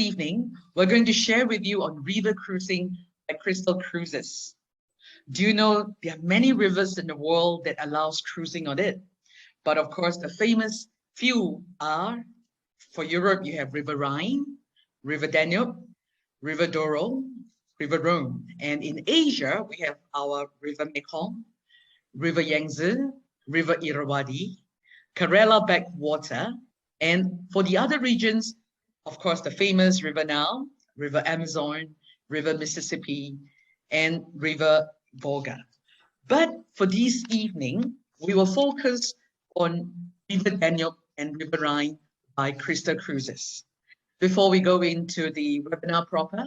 evening, we're going to share with you on river cruising by Crystal Cruises. Do you know there are many rivers in the world that allows cruising on it? But of course, the famous few are, for Europe, you have River Rhine, River Danube, River Douro, River Rhone. And in Asia, we have our River Mekong, River Yangtze, River Irrawaddy, Kerala Backwater, and for the other regions, of course, the famous River Nile, River Amazon, River Mississippi, and River Volga. But for this evening, we will focus on River Danube and River Rhine by Crystal Cruises. Before we go into the webinar proper,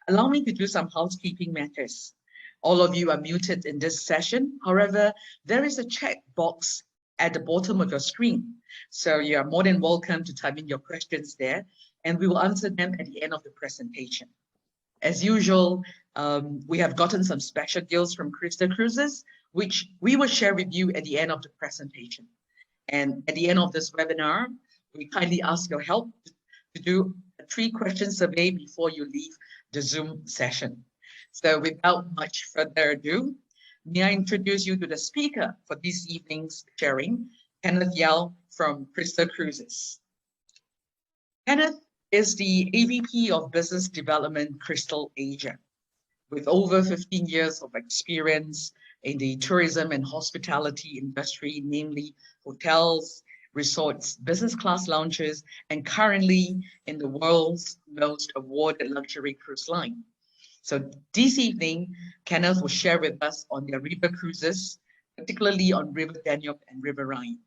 allow me to do some housekeeping matters. All of you are muted in this session. However, there is a chat box at the bottom of your screen. So you are more than welcome to type in your questions there, and we will answer them at the end of the presentation. As usual, we have gotten some special deals from Crystal Cruises, which we will share with you at the end of the presentation. And at the end of this webinar, we kindly ask your help to do a 3-question survey before you leave the Zoom session. So without much further ado, may I introduce you to the speaker for this evening's sharing, Kenneth Yael from Crystal Cruises. Kenneth is the AVP of Business Development, Crystal Asia. With over 15 years of experience in the tourism and hospitality industry, namely hotels, resorts, business class lounges, and currently in the world's most awarded luxury cruise line. So this evening, Kenneth will share with us on their river cruises, particularly on River Danube and River Rhine.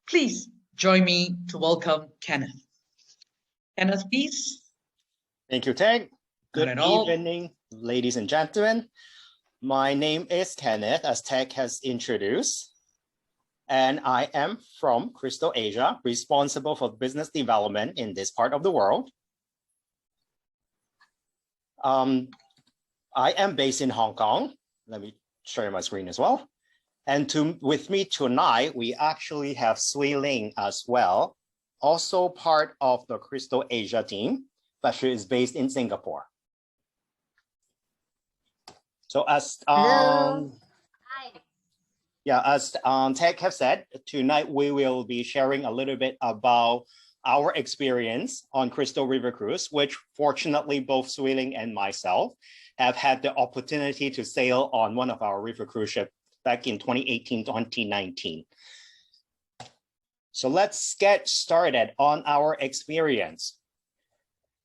Please join me to welcome Kenneth. Kenneth, please. Thank you, Teg. Good evening, ladies and gentlemen. My name is Kenneth, as Teg has introduced, and I am from Crystal Asia, responsible for business development in this part of the world. I am based in Hong Kong. Let me share my screen as well. And with me tonight, we actually have Sui Ling as well, also part of the Crystal Asia team, but she is based in Singapore. So as Teg have said, tonight we will be sharing a little bit about our experience on Crystal River Cruise, which fortunately both Sui Ling and myself have had the opportunity to sail on one of our river cruise ships back in 2018-2019. So let's get started on our experience.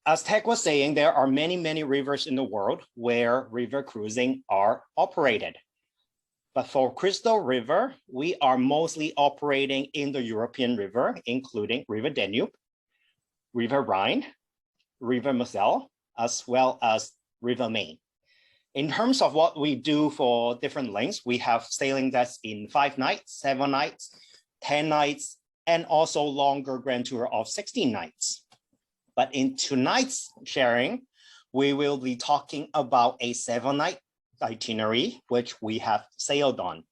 As Teg was saying, there are many, many rivers in the world where river cruising are operated. But for Crystal River, we are mostly operating in the European river, including River Danube, River Rhine, River Moselle, as well as River Main. In terms of what we do for different lengths, we have sailing that's in 5 nights, 7 nights, 10 nights, and also longer grand tour of 16 nights. But in tonight's sharing, we will be talking about a 7-night itinerary, which we have sailed on.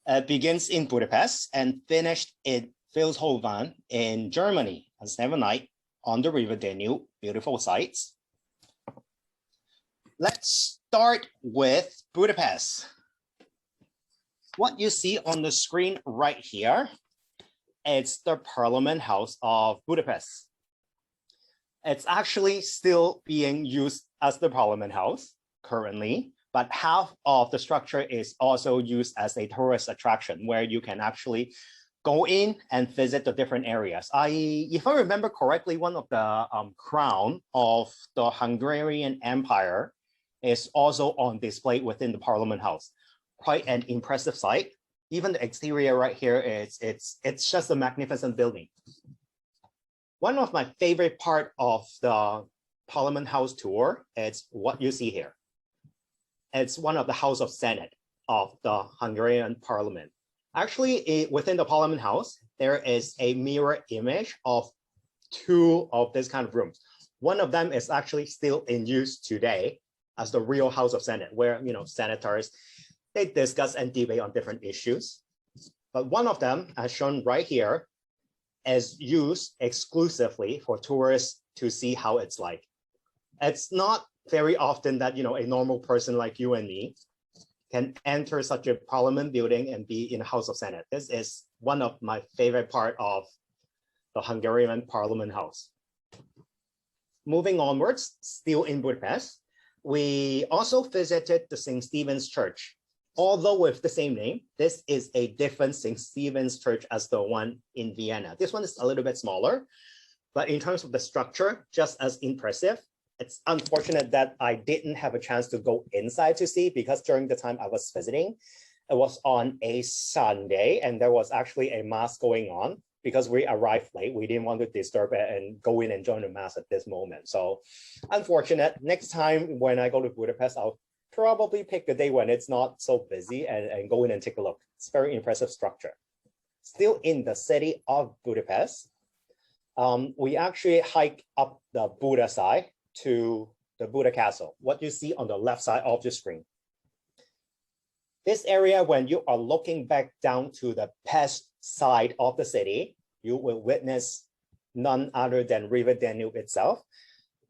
It begins in Budapest and finished in Vilshofen in Germany, a 7-night on the River Danube, beautiful sights. Let's start with Budapest. What you see on the screen right here, it's the Parliament House of Budapest. It's actually still being used as the Parliament House currently, but half of the structure is also used as a tourist attraction where you can actually go in and visit the different areas. If I remember correctly, one of the crown of the Hungarian Empire is also on display within the Parliament House. Quite an impressive sight. Even the exterior right here, it's just a magnificent building. One of my favorite part of the Parliament House tour is what you see here. It's one of the House of Senate of the Hungarian Parliament. Actually, within the Parliament House, there is a mirror image of 2 of this kind of rooms. One of them is actually still in use today as the real House of Senate, where senators, they discuss and debate on different issues. But one of them, as shown right here, is used exclusively for tourists to see how it's like. It's not very often that, a normal person like you and me can enter such a parliament building and be in the House of Senate. This is one of my favorite part of the Hungarian Parliament House. Moving onwards, still in Budapest, we also visited the St. Stephen's Church. Although with the same name, this is a different St. Stephen's Church as the one in Vienna. This one is a little bit smaller, but in terms of the structure, just as impressive. It's unfortunate that I didn't have a chance to go inside to see, because during the time I was visiting, it was on a Sunday and there was actually a mass going on. Because we arrived late, we didn't want to disturb it and go in and join the mass at this moment. So unfortunate. Next time when I go to Budapest, I'll probably pick a day when it's not so busy and go in and take a look. It's very impressive structure. Still in the city of Budapest, we actually hike up the Buda side to the Buda Castle, what you see on the left side of the screen. This area, when you are looking back down to the past side of the city, you will witness none other than River Danube itself.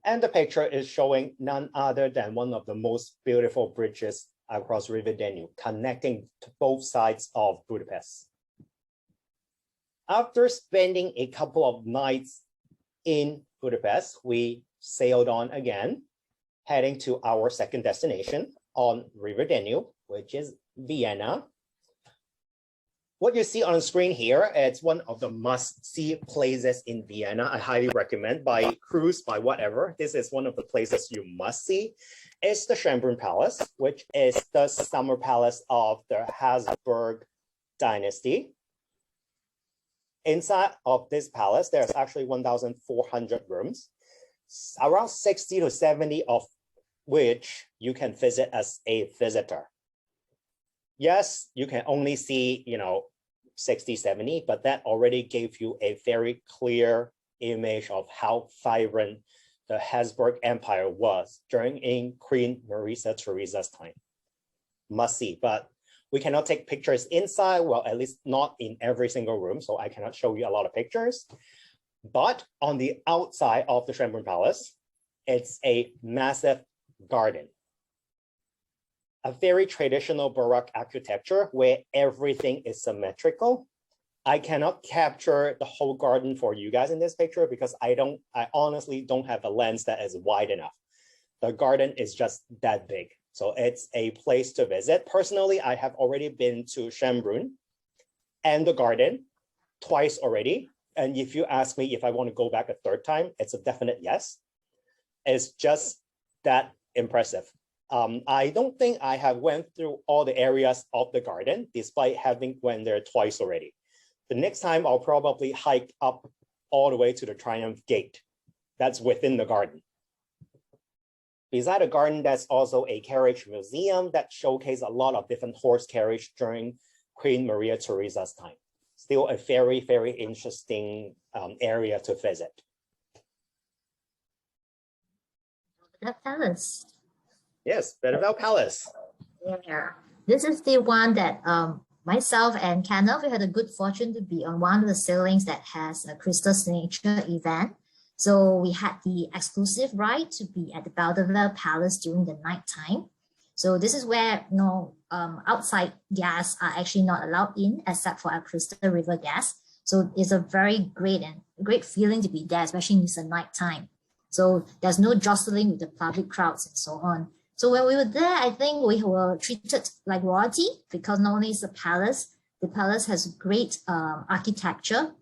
And the picture is showing none other than one of the most beautiful bridges across River Danube, connecting to both sides of Budapest. After spending a couple of nights in Budapest, we sailed on again, heading to our second destination on River Danube, which is Vienna. What you see on the screen here, it's one of the must-see places in Vienna. I highly recommend, by cruise, by whatever. This is one of the places you must see. It's the Schönbrunn Palace, which is the summer palace of the Habsburg dynasty. Inside of this palace, there's actually 1,400 rooms, around 60 to 70 of which you can visit as a visitor. Yes, you can only see, 60, 70, but that already gave you a very clear image of how vibrant the Habsburg Empire was during Queen Maria Theresa's time. Must see, but we cannot take pictures inside, well, at least not in every single room, so I cannot show you a lot of pictures. But on the outside of the Schönbrunn Palace, it's a massive garden. A very traditional Baroque architecture where everything is symmetrical. I cannot capture the whole garden for you guys in this picture because I honestly don't have a lens that is wide enough. The garden is just that big. So it's a place to visit. Personally, I have already been to Schönbrunn and the garden twice already. And if you ask me if I want to go back a third time, it's a definite yes. It's just that impressive. I don't think I have went through all the areas of the garden, despite having went there twice already. The next time I'll probably hike up all the way to the Triumph Gate. That's within the garden. Beside the garden, there's also a carriage museum that showcases a lot of different horse carriage during Queen Maria Theresa's time. Still a very, very interesting area to visit. The palace. Yes, Vanderbilt Palace. Yeah, this is the one that myself and Kenneth, we had a good fortune to be on one of the sailings that has a Crystal Signature event. So we had the exclusive right to be at the Belvedere Palace during the night time. So this is where outside guests are actually not allowed in except for our Crystal River guests. So it's a very great feeling to be there, especially in the night time. So there's no jostling with the public crowds and so on. So when we were there, I think we were treated like royalty because not only is the palace has great architecture.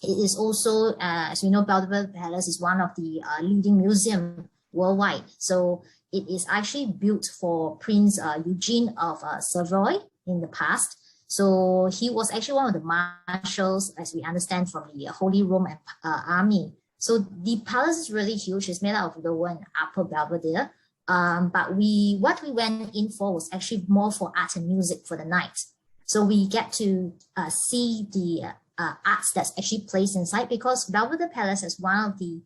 It is also, as we know, Belvedere Palace is one of the leading museums worldwide. So it is actually built for Prince Eugene of Savoy in the past. So he was actually one of the marshals, as we understand, from the Holy Roman Army. So the palace is really huge. It's made out of lower and upper Belvedere. But what we went in for was actually more for art and music for the night. So we get to see the arts that's actually placed inside because Belvedere Palace is one of the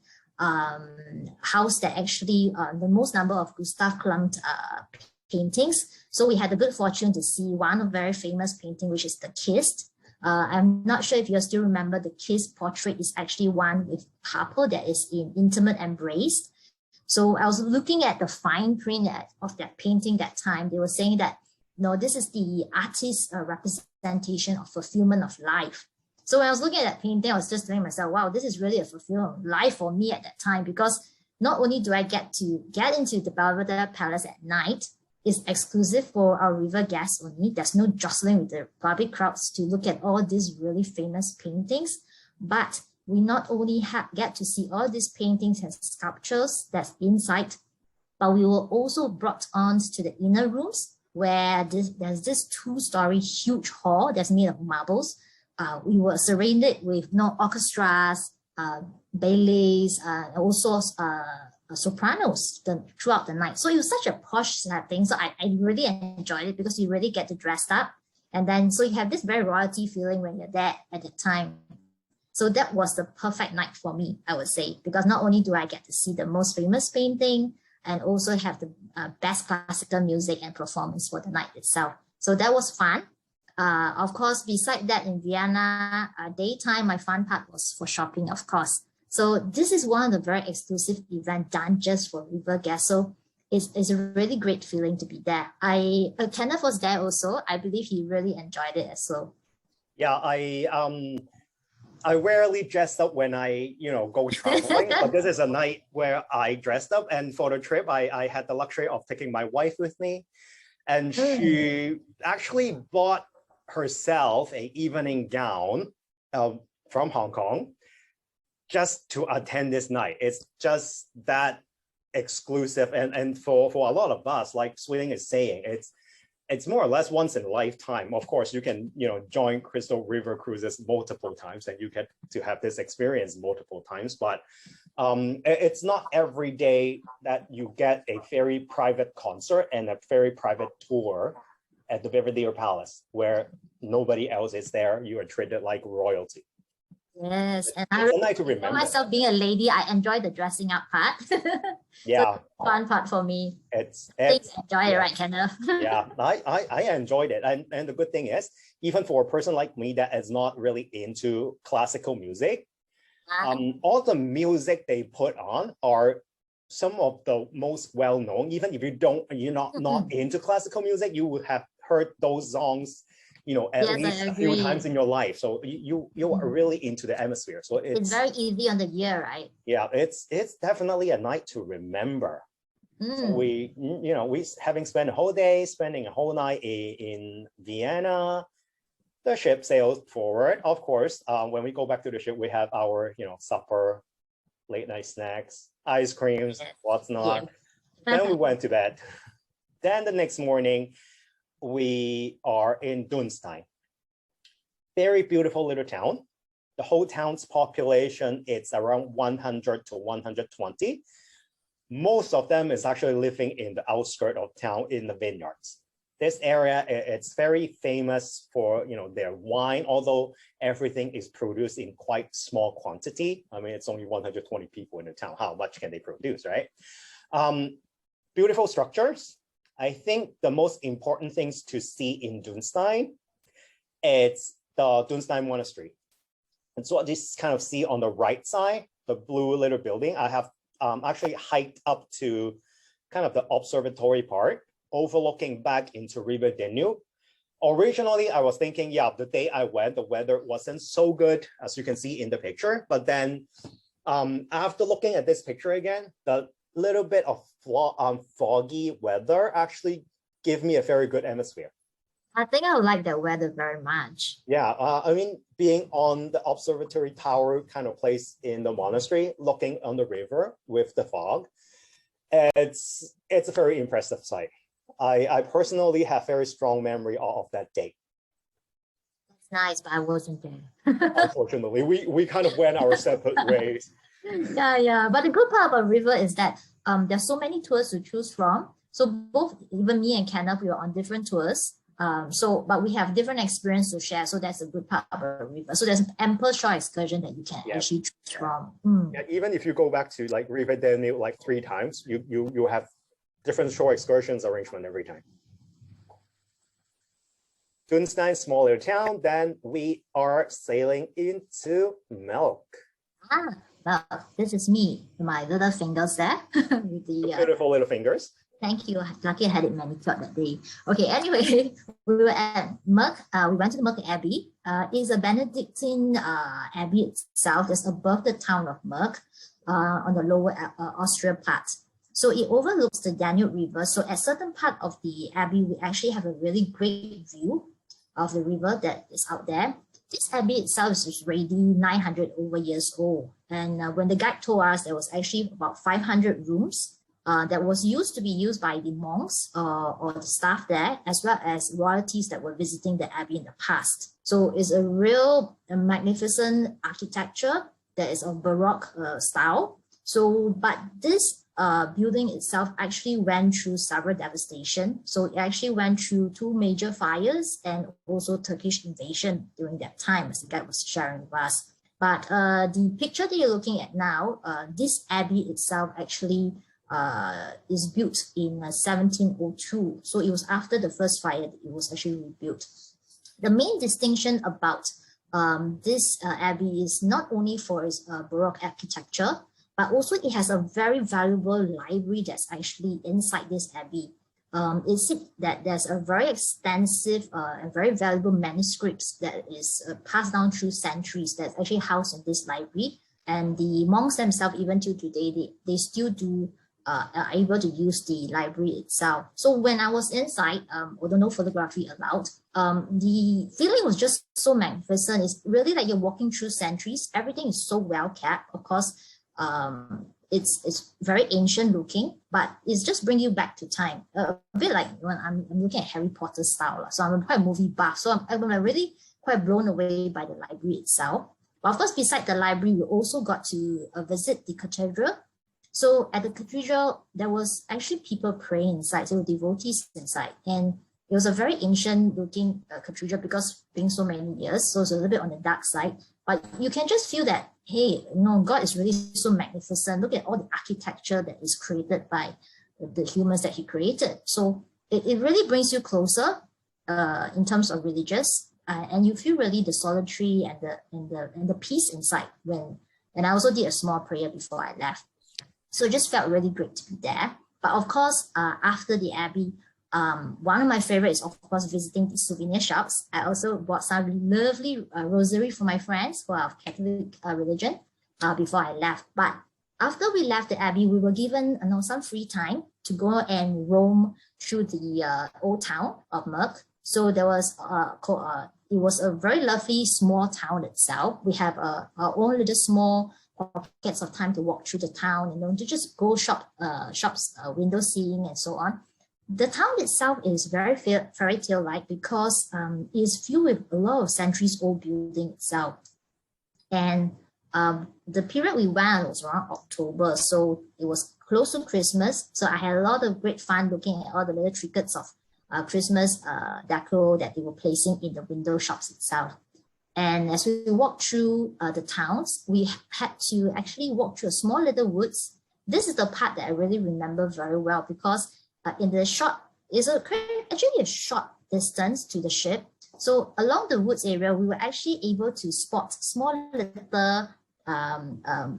house that actually the most number of Gustav Klimt paintings. So we had the good fortune to see one of very famous painting, which is the Kiss. I'm not sure if you still remember the Kiss portrait is actually one with couple that is in intimate embrace. So I was looking at the fine print of that painting that time. They were saying that, no, this is the artist's representation of fulfillment of life. So when I was looking at that painting, I was just telling myself, wow, this is really a fulfillment of life for me at that time, because not only do I get to get into the Belvedere Palace at night, it's exclusive for our river guests only. There's no jostling with the public crowds to look at all these really famous paintings, but we not only get to see all these paintings and sculptures that's inside, but we were also brought on to the inner rooms where there's this 2-story huge hall that's made of marbles. We were surrounded with orchestras, ballets, also sopranos throughout the night. So it was such a posh setting. So I really enjoyed it because you really get to dress up. And then, so you have this very royalty feeling when you're there at the time. So that was the perfect night for me, I would say, because not only do I get to see the most famous painting and also have the best classical music and performance for the night itself. So that was fun. Of course, beside that in Vienna, daytime, my fun part was for shopping, of course. So this is one of the very exclusive events done just for river guests. So it's a really great feeling to be there. Kenneth was there also. I believe he really enjoyed it as well. Yeah, I rarely dress up when I, go traveling, but this is a night where I dressed up. And for the trip, I had the luxury of taking my wife with me. And she actually bought herself an evening gown from Hong Kong just to attend this night. It's just that exclusive. And for a lot of us, like Sweeting is saying, it's more or less once in a lifetime. Of course, you can, join Crystal River Cruises multiple times and you get to have this experience multiple times, but it's not every day that you get a very private concert and a very private tour at the Belvedere Palace where nobody else is there. You are treated like royalty. Yes, and it's a night to remember. Myself being a lady, I enjoy the dressing up part. Yeah, so fun part for me. It's enjoy it, right, Kenneth? Yeah, I enjoyed it, and the good thing is, even for a person like me that is not really into classical music, all the music they put on are some of the most well known. Even if you're not into classical music, you would have heard those songs at least a few times in your life. So you are really into the atmosphere. So it's very easy on the ear, right? Yeah, it's definitely a night to remember. So we having spent a whole day, spending a whole night in Vienna, the ship sailed forward. Of course, when we go back to the ship, we have our supper, late night snacks, ice creams, what's not. Then we went to bed. Then the next morning, we are in Dunstein. Very beautiful little town. The whole town's population, it's around 100 to 120. Most of them is actually living in the outskirts of town in the vineyards. This area, it's very famous for their wine, although everything is produced in quite small quantity. I mean, it's only 120 people in the town. How much can they produce, right? Beautiful structures. I think the most important things to see in Dunstein, it's the Dunstein Monastery. And so this kind of see on the right side, the blue little building. I have actually hiked up to kind of the observatory part, overlooking back into River Danube. Originally, I was thinking, the day I went, the weather wasn't so good, as you can see in the picture. But then after looking at this picture again, the little bit of foggy weather actually give me a very good atmosphere. I think I would like that weather very much. Yeah, I mean, being on the observatory tower kind of place in the monastery, looking on the river with the fog, it's a very impressive sight. I personally have very strong memory of that day. That's nice, but I wasn't there. Unfortunately, we kind of went our separate ways. Yeah. But the good part about river is that there's so many tours to choose from. So both, even me and Kenneth, we were on different tours. But we have different experience to share. So that's a good part about river. So there's an ample shore excursion that you can actually choose from. Yeah, even if you go back to like River Danube like 3 times, you have different shore excursions arrangement every time. Dunstein, smaller town. Then we are sailing into Melk. Well, this is me, my little fingers there. With the, Beautiful little fingers. Thank you. Lucky I had it manicured that day. Okay, anyway, we were at Merck. We went to the Merck Abbey. It's a Benedictine abbey itself, just above the town of Merck, on the lower Austria part. So it overlooks the Danube River. So at certain part of the abbey, we actually have a really great view of the river that is out there. This abbey itself is already 900 over years old. And when the guide told us, there was actually about 500 rooms that was used to be used by the monks or the staff there, as well as royalties that were visiting the abbey in the past. So it's a real magnificent architecture that is of Baroque style. So, but this building itself actually went through several devastation. So it actually went through 2 major fires and also Turkish invasion during that time, as the guide was sharing with us. But the picture that you're looking at now, this abbey itself actually is built in 1702. So it was after the first fire that it was actually rebuilt. The main distinction about this abbey is not only for its Baroque architecture, but also it has a very valuable library that's actually inside this abbey. It's that there's a very extensive and very valuable manuscripts that is passed down through centuries that's actually housed in this library. And the monks themselves, even till today, they still are able to use the library itself. So when I was inside, although no photography allowed, the feeling was just so magnificent. It's really like you're walking through centuries. Everything is so well kept. Of course, it's very ancient looking, but it's just bring you back to time. A bit like when I'm looking at Harry Potter style. So I'm quite a movie buff. So I'm really quite blown away by the library itself. But of course, beside the library, we also got to visit the cathedral. So at the cathedral, there was actually people praying inside, so devotees inside. And it was a very ancient looking cathedral because being so many years, so it's a little bit on the dark side. But you can just feel that, hey, God is really so magnificent. Look at all the architecture that is created by the humans that he created. So it really brings you closer in terms of religious, and you feel really the solitary and the peace inside and I also did a small prayer before I left. So it just felt really great to be there. But of course, after the abbey, one of my favorites is, of course, visiting the souvenir shops. I also bought some lovely rosary for my friends who are of Catholic religion before I left. But after we left the abbey, we were given some free time to go and roam through the old town of Merck. So there was it was a very lovely small town itself. We have our own little small pockets of time to walk through the town and to just go shops, window seeing and so on. The town itself is very fairy tale-like because it is filled with a lot of centuries old building itself. And the period we went was around October, so it was close to Christmas. So I had a lot of great fun looking at all the little trinkets of Christmas decor that they were placing in the window shops itself. And as we walked through the towns, we had to actually walk through a small little woods. This is the part that I really remember very well because in the short, it's actually a short distance to the ship. So along the woods area, we were actually able to spot small little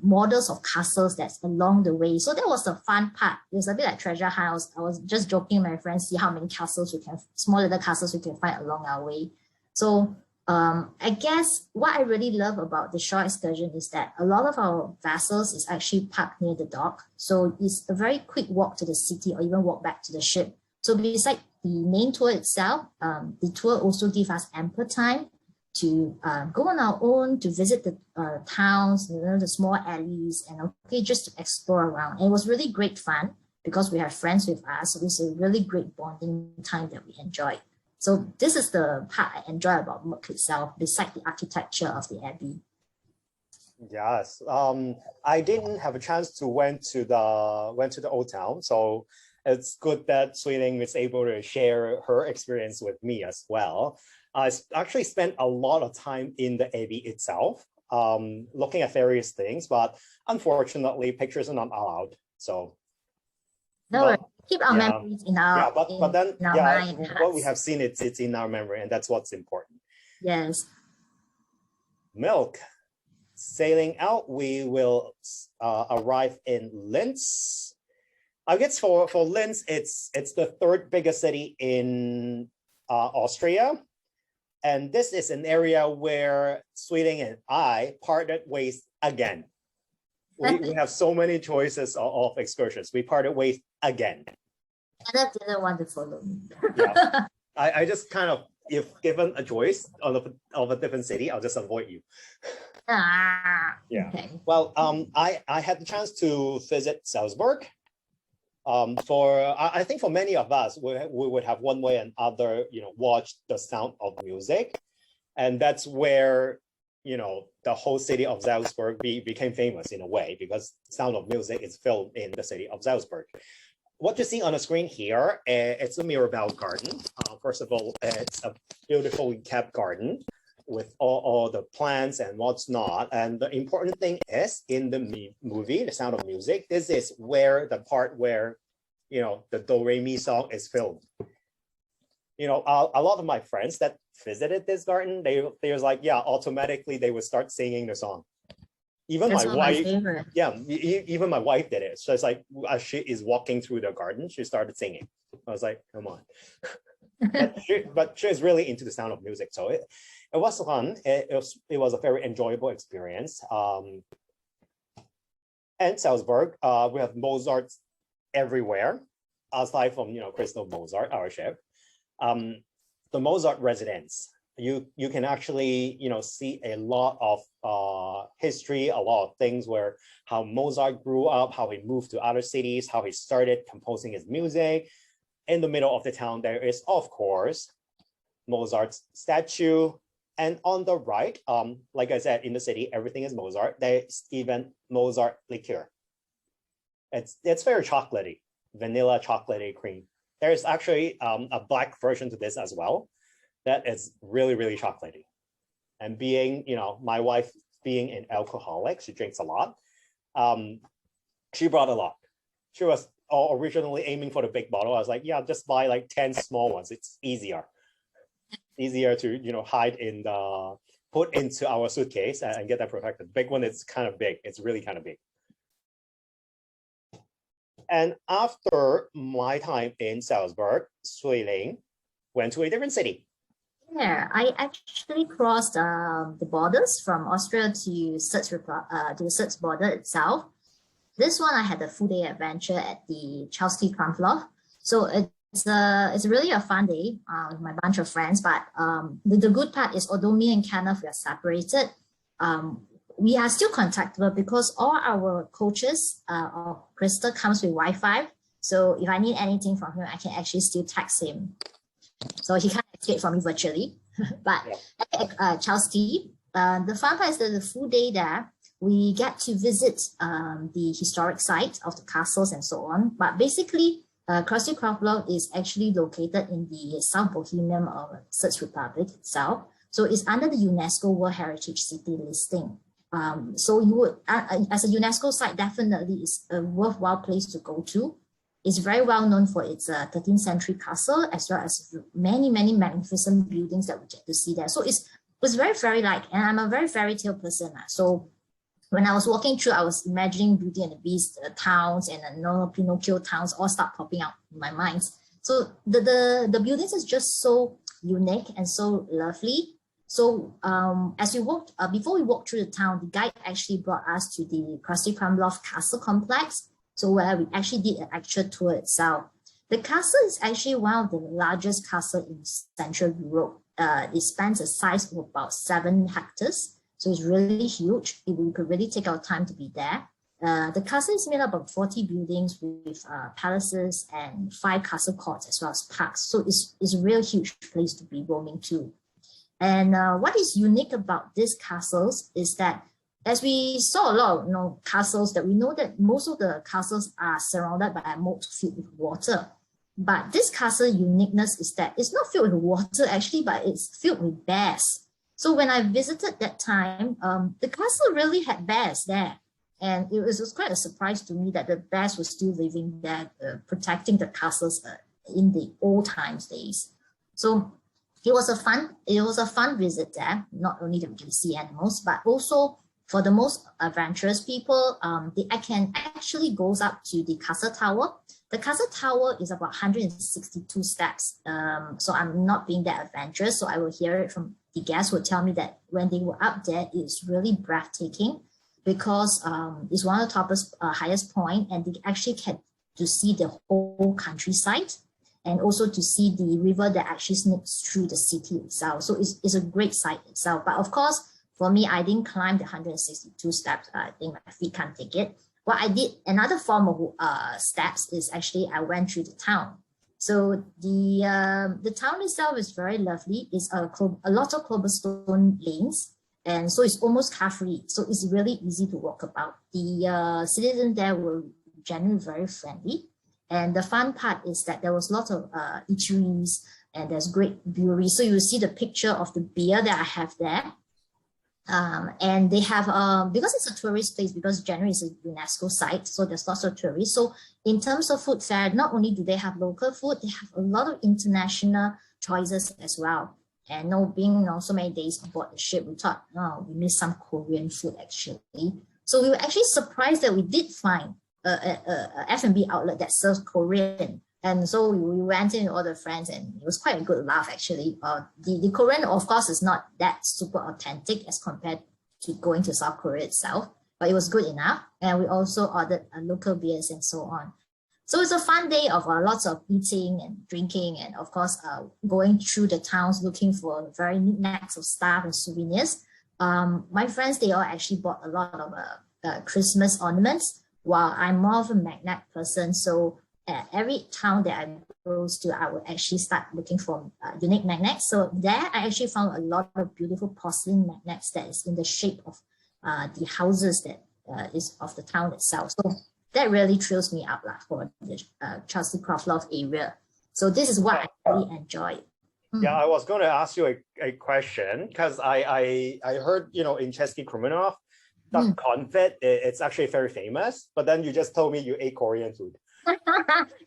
models of castles that's along the way. So that was the fun part. It was a bit like treasure house. I was just joking with my friends, see how many small little castles we can find along our way. So I guess what I really love about the shore excursion is that a lot of our vessels is actually parked near the dock. So it's a very quick walk to the city or even walk back to the ship. So beside the main tour itself, the tour also gives us ample time to go on our own to visit the towns, the small alleys, and just to explore around. And it was really great fun because we have friends with us. So it's a really great bonding time that we enjoyed. So this is the part I enjoy about Merck itself, beside the architecture of the abbey. Yes, I didn't have a chance to went to the old town, so it's good that Sweeting is able to share her experience with me as well. I actually spent a lot of time in the abbey itself, looking at various things, but unfortunately, pictures are not allowed. So. No, keep our memories in our mind. What we have seen, it's in our memory, and that's what's important. Yes. Milk. sailing out, we will arrive in Linz. I guess for Linz, it's the third biggest city in Austria. And this is an area where Sweeting and I parted ways again. We have so many choices of excursions. We parted ways again. And I didn't want to follow me. Yeah. I just kind of, if given a choice of a different city, I'll just avoid you. Yeah. Okay. Well, I had the chance to visit Salzburg. I think for many of us, we would have one way and other, watch The Sound of Music, and that's where the whole city of Salzburg became famous in a way, because Sound of Music is filmed in the city of Salzburg. What you see on the screen here, it's the Mirabelle Garden. First of all, it's a beautifully kept garden with all the plants and what's not. And the important thing is, in the movie, The Sound of Music, this is where the part where, the Do-Re-Mi song is filmed. A lot of my friends that visited this garden, they was like, yeah, automatically they would start singing the song. Even my wife, even my wife did it. So it's like, as she is walking through the garden, she started singing. I was like, come on. but she is really into The Sound of Music. So it was fun. It was a very enjoyable experience. And Salzburg, we have Mozart everywhere, aside from Crystal Mozart, our chef. The Mozart residence, you can actually see a lot of history, a lot of things where how Mozart grew up, how he moved to other cities, how he started composing his music. In the middle of the town, there is, of course, Mozart's statue. And on the right, like I said, in the city, everything is Mozart. There's even Mozart liqueur. It's very chocolatey, vanilla chocolatey cream. There's actually a black version to this as well. That is really, really chocolatey. And being, my wife being an alcoholic, she drinks a lot. She brought a lot. She was originally aiming for the big bottle. I was like, yeah, just buy like 10 small ones. It's easier to, hide put into our suitcase and get that protected. Big one, it's kind of big. It's really kind of big. And after my time in Salzburg, Sui-Ling went to a different city. Yeah, I actually crossed the borders from Austria to the Serbs border itself. This one, I had a full day adventure at the Kramlov. So it's really a fun day with my bunch of friends. But the good part is, although me and Kenneth were separated, we are still contactable because all our coaches or Crystal comes with Wi-Fi. So if I need anything from him, I can actually still text him. So he can't escape from me virtually. But at Chelsea, the fun part is that the full day there, we get to visit the historic site of the castles and so on. But basically, Crusty Kramlov is actually located in the South Bohemian of Czech Republic itself. So it's under the UNESCO World Heritage City listing. So you would, as a UNESCO site, definitely is a worthwhile place to go to. It's very well known for its 13th century castle, as well as many, many magnificent buildings that we get to see there. So it was very fairy-like, and I'm a very fairy tale person. So when I was walking through, I was imagining Beauty and the Beast towns and Pinocchio towns all start popping out in my mind. So the buildings is just so unique and so lovely. So as we walked, before we walked through the town, the guide actually brought us to the Crusty Kramlov Castle complex. So where we actually did an actual tour itself. The castle is actually one of the largest castles in Central Europe. It spans a size of about 7 hectares. So it's really huge. We could really take our time to be there. The castle is made up of 40 buildings with palaces and 5 castle courts as well as parks. So it's a real huge place to be roaming to. And what is unique about these castles is that, as we saw a lot of castles, that we know that most of the castles are surrounded by a moat filled with water. But this castle uniqueness is that it's not filled with water actually, but it's filled with bears. So when I visited that time, the castle really had bears there. And it was quite a surprise to me that the bears were still living there, protecting the castles in the old times days. So it was a fun visit there, not only that we can see animals, but also for the most adventurous people, I can actually goes up to the castle tower. The castle tower is about 162 steps. So I'm not being that adventurous. So I will hear it from the guests who tell me that when they were up there, it's really breathtaking because it's one of the highest point, and they actually get to see the whole countryside and also to see the river that actually sneaks through the city itself. So it's a great sight itself. But of course, for me, I didn't climb the 162 steps. I think my feet can't take it. What I did, another form of steps is actually I went through the town. So the town itself is very lovely. It's a lot of cobblestone lanes, and so it's almost car-free. So it's really easy to walk about. The citizens there were generally very friendly. And the fun part is that there was lots of eateries and there's great brewery. So you see the picture of the beer that I have there. And they have, because it's a tourist place, because generally it's a UNESCO site, so there's lots of tourists. So in terms of food fare, not only do they have local food, they have a lot of international choices as well. And being so many days aboard the ship, we thought, we missed some Korean food actually. So we were actually surprised that we did find a F&B outlet that serves Korean. And so we went in with all the friends, and it was quite a good laugh actually. The Korean, of course, is not that super authentic as compared to going to South Korea itself, but it was good enough. And we also ordered local beers and so on. So it's a fun day of lots of eating and drinking, and of course, going through the towns looking for very knickknacks of stuff and souvenirs. My friends, they all actually bought a lot of Christmas ornaments, while I'm more of a magnet person. So at every town that I go to, I would actually start looking for unique magnets. So there, I actually found a lot of beautiful porcelain magnets that is in the shape of the houses that is of the town itself. So that really thrills me out for the Chelsea Kramlov area. So this is what I really enjoy. Yeah, I was going to ask you a question because I heard, in Chelsea Kramlov, duck confit, it's actually very famous, but then you just told me you ate Korean food.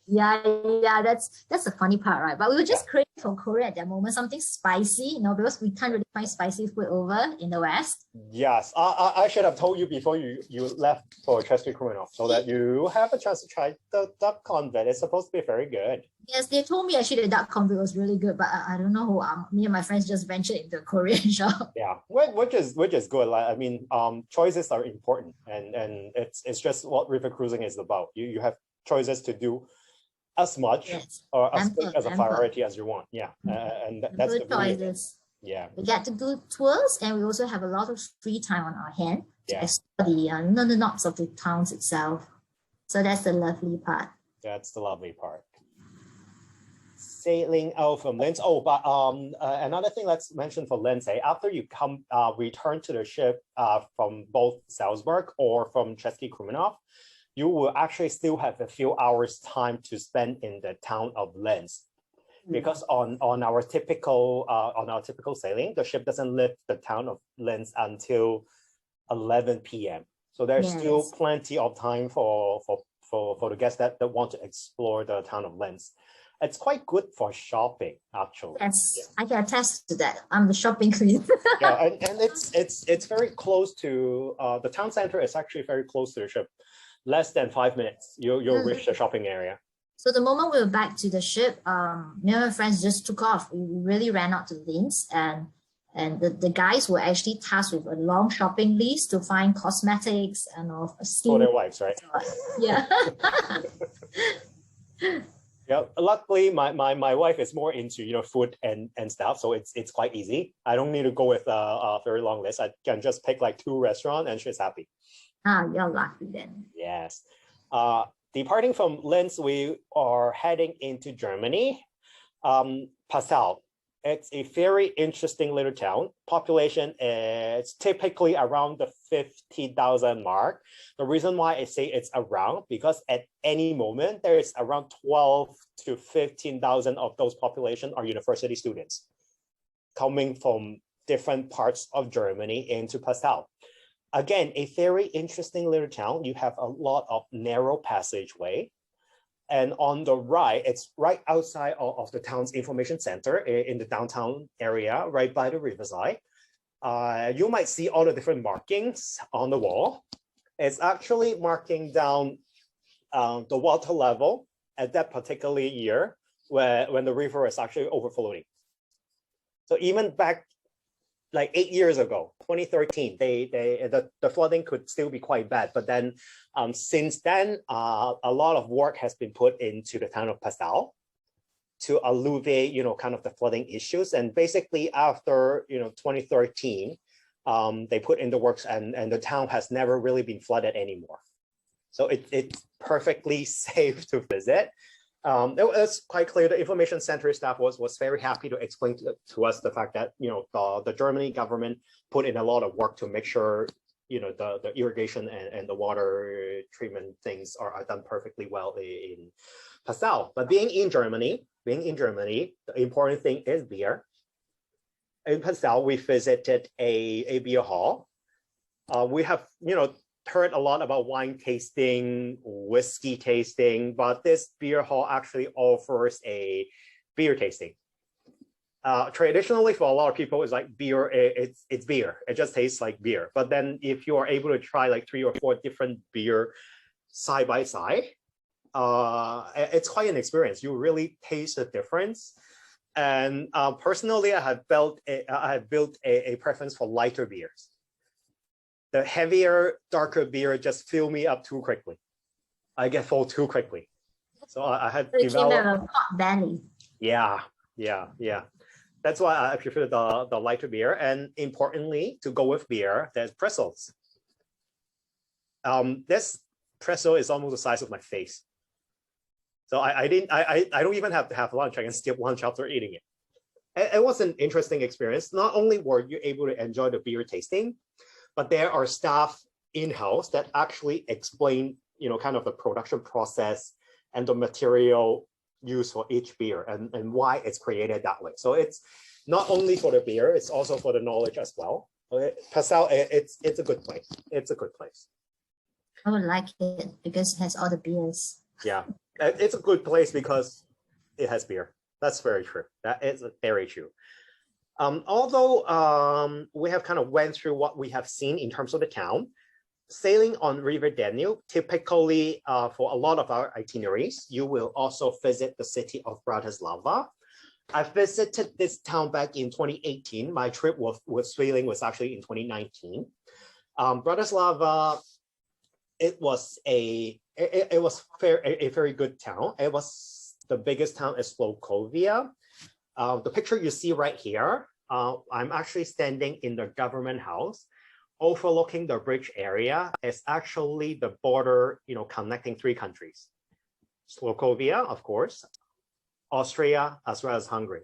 yeah, that's the funny part, right? But we were just craving for Korea at that moment, something spicy, because we can't really find spicy food over in the West. Yes, I should have told you before you left for Chester Kramlov so that you have a chance to try the duck confit. It's supposed to be very good. Yes, they told me actually the duck confit was really good, but I don't know who me and my friends just ventured into a Korean shop. Yeah, which is good. Like, I mean, choices are important, and it's just what river cruising is about. You have choices to do as much or as big as a variety as you want. Yeah, and that's the choices. Yeah, we get to do tours, and we also have a lot of free time on our hand to explore the knots of the towns itself. So that's the lovely part. That's the lovely part. Sailing out from Linz. Oh, but another thing let's mention for Linz, after you return to the ship from both Salzburg or from Chelsea Kramlov, you will actually still have a few hours time to spend in the town of Linz, because on our typical sailing, the ship doesn't leave the town of Linz until 11 p.m. So there's still plenty of time for the guests that want to explore the town of Linz. It's quite good for shopping, actually. Yes, I can attest to that. I'm the shopping queen. Yeah, and it's very close to the town center. Is actually very close to the ship. Less than 5 minutes, you'll reach the shopping area. So the moment we were back to the ship, me and my friends just took off. We really ran out to Linz, and the guys were actually tasked with a long shopping list to find cosmetics and for their wives, right? Yeah. Yeah. Luckily, my wife is more into food and stuff, so it's quite easy. I don't need to go with a very long list. I can just pick like 2 restaurants, and she's happy. You're lucky then. Yes. Departing from Linz, we are heading into Germany. Passau. It's a very interesting little town. Population is typically around the 50,000 mark. The reason why I say it's around, because at any moment, there is around 12 to 15,000 of those population are university students coming from different parts of Germany into Passau. Again, a very interesting little town. You have a lot of narrow passageway. And on the right, it's right outside of the town's information center in the downtown area, right by the riverside. you might see all the different markings on the wall. It's actually marking down the water level at that particular year when the river is actually overflowing. So even back like 8 years ago, 2013, the flooding could still be quite bad. But then since then, a lot of work has been put into the town of Passau to alleviate, kind of the flooding issues. And basically after, 2013, they put in the works and the town has never really been flooded anymore. So it's perfectly safe to visit. It was quite clear. The information center staff was very happy to explain to us the fact that the Germany government put in a lot of work to make sure the irrigation and the water treatment things are done perfectly well in Passau. But being in Germany, the important thing is beer. In Passau, we visited a beer hall. We have heard a lot about wine tasting, whiskey tasting, but this beer hall actually offers a beer tasting. Traditionally, for a lot of people, it's like beer. It's beer. It just tastes like beer. But then, if you are able to try like 3 or 4 different beer side by side, it's quite an experience. You really taste the difference. And personally, I have built a preference for lighter beers. The heavier, darker beer just fill me up too quickly. I get full too quickly. So I had developed a pot belly. Yeah. That's why I prefer the lighter beer. And importantly, to go with beer, there's pretzels. This pretzel is almost the size of my face. So I don't even have to have lunch. I can skip lunch after eating it. It was an interesting experience. Not only were you able to enjoy the beer tasting, but there are staff in-house that actually explain, kind of the production process and the material used for each beer and why it's created that way. So it's not only for the beer, it's also for the knowledge as well. Passau, it's a good place. It's a good place. I would like it because it has all the beers. Yeah, it's a good place because it has beer. That's very true. That is very true. Although we have kind of went through what we have seen in terms of the town, sailing on River Danube, typically for a lot of our itineraries, you will also visit the city of Bratislava. I visited this town back in 2018. My trip with sailing was actually in 2019. Bratislava, it was a very good town. It was the biggest town in Slovakia. The picture you see right here, I'm actually standing in the government house overlooking the bridge area. Is actually the border, connecting 3 countries. Slovakia, of course, Austria, as well as Hungary.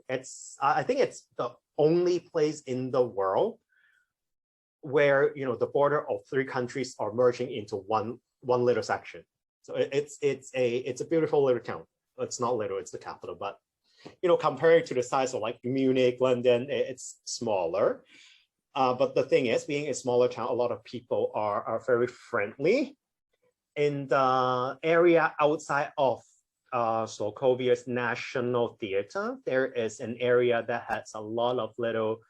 I think it's the only place in the world where, the border of 3 countries are merging into one little section. So it's a beautiful little town. It's not little, it's the capital, but compared to the size of like Munich, London, it's smaller. But the thing is, being a smaller town, a lot of people are very friendly. In the area outside of Slovakia's National Theater, there is an area that has a lot of little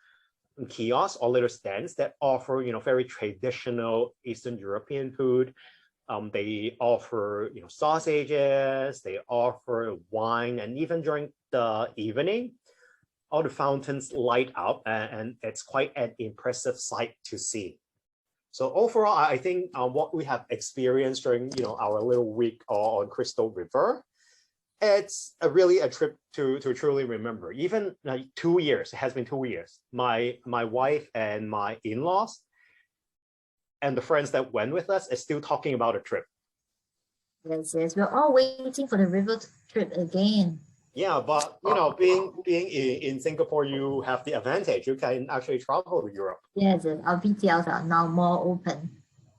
kiosks or little stands that offer, very traditional Eastern European food. They offer, sausages, they offer wine, and even during the evening, all the fountains light up, and it's quite an impressive sight to see. So overall, I think what we have experienced during, our little week on Crystal River, it's really a trip to truly remember. Even 2 years, it has been 2 years. My wife and my in-laws and the friends that went with us is still talking about a trip. Yes, we're all waiting for the river trip again. Yeah, but being in Singapore, you have the advantage. You can actually travel to Europe. Yes, our VTLs are now more open.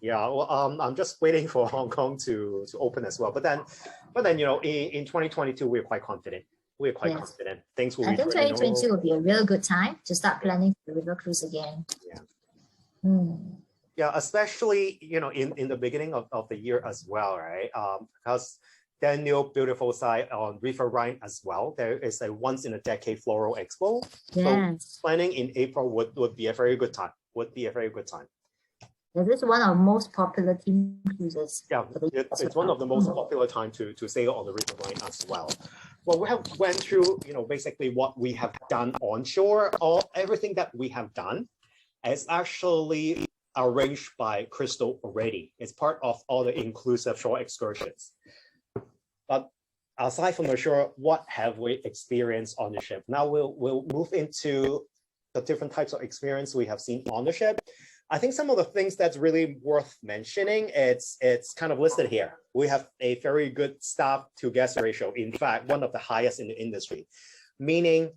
Yeah, well, I'm just waiting for Hong Kong to open as well. But then, in 2022, we're quite confident. We're quite confident. Things will I think 2022 will be a real good time to start planning for the river cruise again. Yeah. Yeah, especially in the beginning of the year as well, right? Because Danube, beautiful site on River Rhine as well. There is a once-in-a-decade floral expo. Yes. So planning in April would be a very good time. Would be a very good time. This is one of the most popular team cruises. Yeah, it's one of the most popular time to sail on the River Rhine as well. Well, we have went through, basically what we have done onshore. Everything that we have done is actually arranged by Crystal already. It's part of all the inclusive shore excursions. But aside from the shore, what have we experienced on the ship? Now we'll move into the different types of experience we have seen on the ship. I think some of the things that's really worth mentioning, it's kind of listed here. We have a very good staff to guest ratio. In fact, one of the highest in the industry, meaning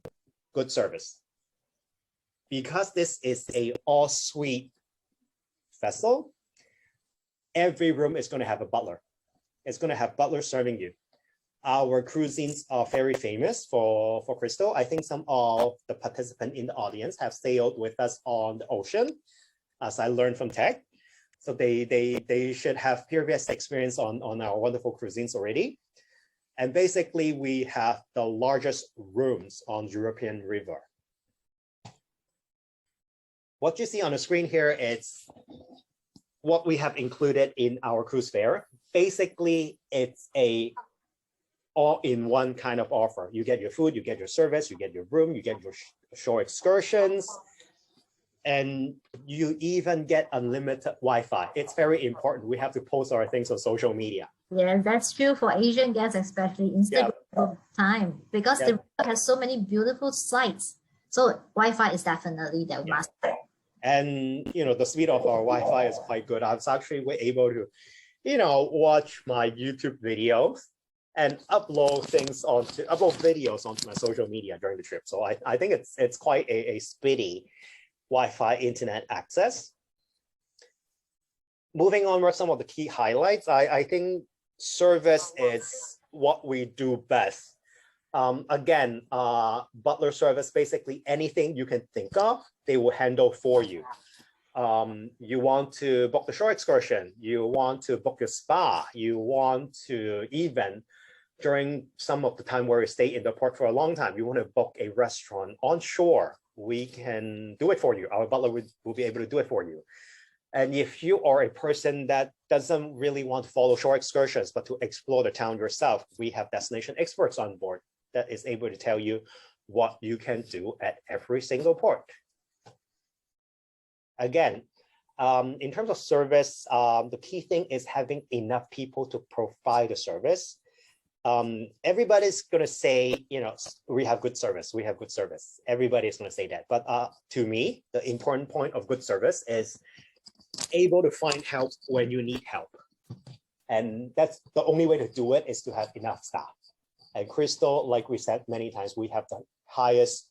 good service. Because this is a all-suite vessel, every room is going to have a butler. It's going to have butlers serving you. Our cuisines are very famous for Crystal. I think some of the participants in the audience have sailed with us on the ocean, as I learned from Tech. So they should have previous experience on our wonderful cuisines already. And basically, we have the largest rooms on European River. What you see on the screen here is what we have included in our cruise fare. Basically, it's a all-in-one kind of offer. You get your food, you get your service, you get your room, you get your shore excursions, and you even get unlimited Wi-Fi. It's very important. We have to post our things on social media. Yeah, that's true for Asian guests, especially instead of time, because the river has so many beautiful sites. So Wi-Fi is definitely the must. And the speed of our Wi-Fi is quite good. I was actually able to, watch my YouTube videos and upload videos onto my social media during the trip. So I think it's quite a speedy Wi-Fi internet access. Moving on with some of the key highlights, I think service is what we do best. Again, butler service, basically anything you can think of, they will handle for you. You want to book the shore excursion, you want to book your spa, you want to even, during some of the time where you stay in the port for a long time, you want to book a restaurant on shore, we can do it for you. Our butler will be able to do it for you. And if you are a person that doesn't really want to follow shore excursions, but to explore the town yourself, we have destination experts on board that is able to tell you what you can do at every single port. Again, in terms of service, the key thing is having enough people to provide the service. Everybody's going to say, we have good service, we have good service. Everybody's going to say that. But to me, the important point of good service is able to find help when you need help. And that's the only way to do it, is to have enough staff. And Crystal, like we said many times, we have the highest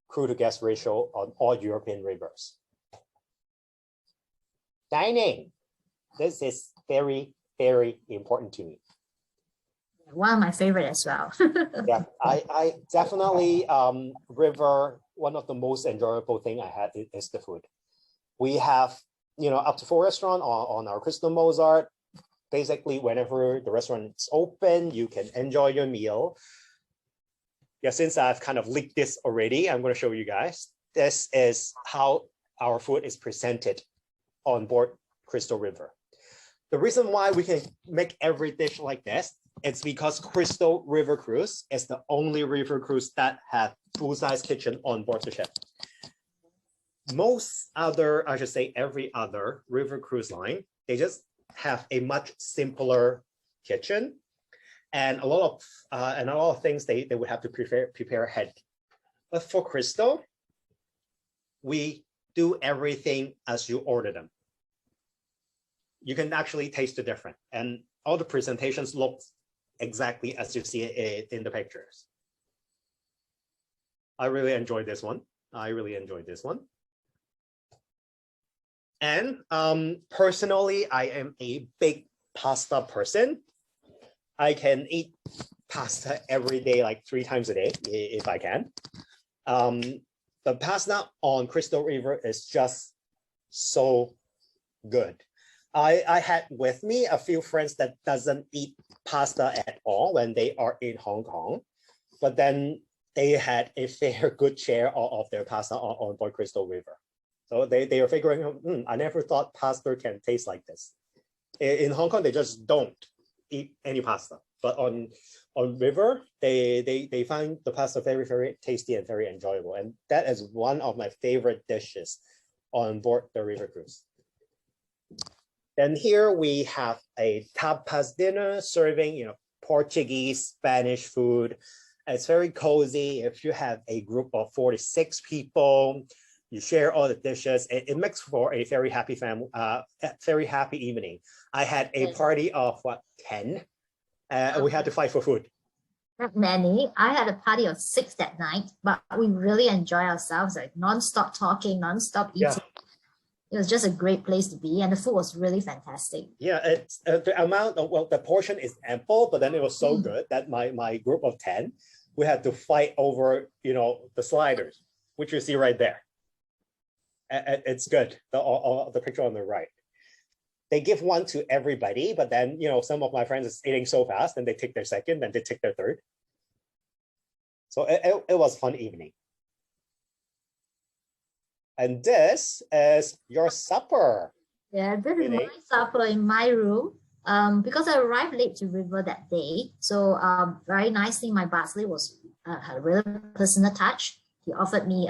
crew to guest ratio on all European rivers. Dining. This is very, very important to me. One of my favorite as well. Yeah, I definitely, river, one of the most enjoyable thing I had is the food. We have, up to 4 restaurants on our Crystal Mozart. Basically, whenever the restaurant is open, you can enjoy your meal. Yeah, since I've kind of leaked this already, I'm going to show you guys. This is how our food is presented on board Crystal River. The reason why we can make every dish like this, it's because Crystal River Cruise is the only river cruise that has full-size kitchen on board the ship. Most other, I should say every other river cruise line, they just have a much simpler kitchen and a lot of things they would have to prepare ahead. But for Crystal, we do everything as you order them. You can actually taste the difference, and all the presentations look exactly as you see it in the pictures. I really enjoyed this one. And personally, I am a big pasta person. I can eat pasta every day, like 3 times a day, if I can. The pasta on Crystal River is just so good. I had with me a few friends that doesn't eat pasta at all when they are in Hong Kong, but then they had a fair good share of their pasta on board Crystal River. So they are figuring out, I never thought pasta can taste like this. In Hong Kong, they just don't eat any pasta. But on river, they find the pasta very, very tasty and very enjoyable. And that is one of my favorite dishes on board the river cruise. Then here we have a tapas dinner serving, Portuguese, Spanish food. It's very cozy. If you have a group of 46 people, you share all the dishes. It makes for a very happy family, very happy evening. I had a party of 10, and we had to fight for food. Not many. I had a party of 6 that night, but we really enjoyed ourselves, like non-stop talking, non-stop eating. Yeah. It was just a great place to be, and the food was really fantastic. Yeah, it's the amount of, the portion is ample, but then it was so good that my group of 10, we had to fight over, the sliders, which you see right there. It's good, the picture on the right. They give one to everybody, but then, some of my friends is eating so fast, and they take their second, then they take their third. So it was a fun evening. And this is your supper. Yeah, this is my supper in my room. Because I arrived late to river that day, so very nicely, my butler was had a really personal touch. He offered me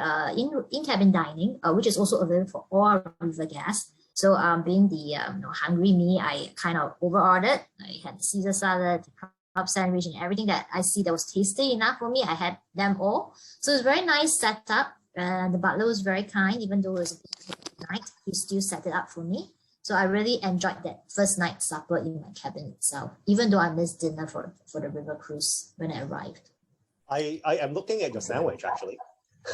in-cabin dining, which is also available for all our river guests. So being the hungry me, I kind of over-ordered. I had Caesar salad, club sandwich, and everything that I see that was tasty enough for me. I had them all. So it's very nice setup. The butler was very kind, even though it was a bit night, he still set it up for me. So I really enjoyed that first night supper in my cabin itself, even though I missed dinner for the river cruise when I arrived. I am looking at your sandwich, actually.